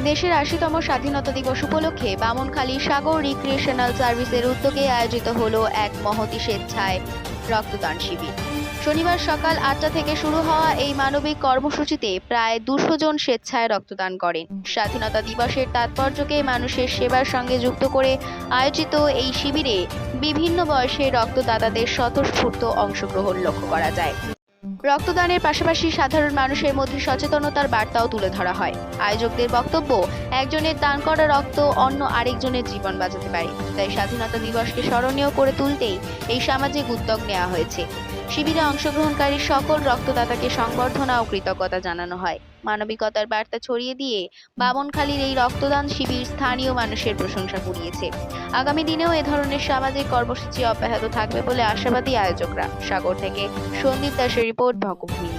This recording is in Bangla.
দেশের ৮০তম স্বাধীনতা দিবস উপলক্ষে বামনখালী সাগর রিক্রিয়েশনাল সার্ভিসের উদ্যোগে আয়োজিত হলো এক মহতী স্বেচ্ছায় রক্তদান শিবির। শনিবার সকাল ৮টা থেকে শুরু হওয়া এই মানবিক কর্মসূচিতে প্রায় ২০০ জন স্বেচ্ছায় রক্তদান করেন। স্বাধীনতা দিবসের তাৎপর্যকে মানুষের সেবার সঙ্গে যুক্ত করে আয়োজিত এই শিবিরে বিভিন্ন বয়সের রক্তদাতাদের স্বতঃস্ফূর্ত অংশগ্রহণ লক্ষ্য করা যায়। রক্তদানের পাশাপাশি সাধারণ মানুষের মধ্যে সচেতনতার বার্তাও তুলে ধরা হয়। আয়োজকদের বক্তব্য, একজনের দান করা রক্ত অন্য আরেকজনের জীবন বাঁচাতে পারে। তাই স্বাধীনতা দিবসকে স্মরণীয় করে তুলতেই এই সামাজিক উদ্যোগ নেওয়া হয়েছে। শিবিরে অংশগ্রহণকারী সকল রক্তদাতাকে সংবর্ধনা ও কৃতজ্ঞতা জানানো হয়। মানবিকতার বার্তা ছড়িয়ে দিয়ে বামনখালীর এই রক্তদান শিবির স্থানীয় মানুষের প্রশংসা কুড়িয়েছে। আগামী দিনেও এ ধরনের সামাজিক কর্মসূচি অব্যাহত থাকবে বলে আশাবাদী আয়োজকরা। সাগর থেকে সন্দীপ দাসের রিপোর্ট, বঙ্গভূমি।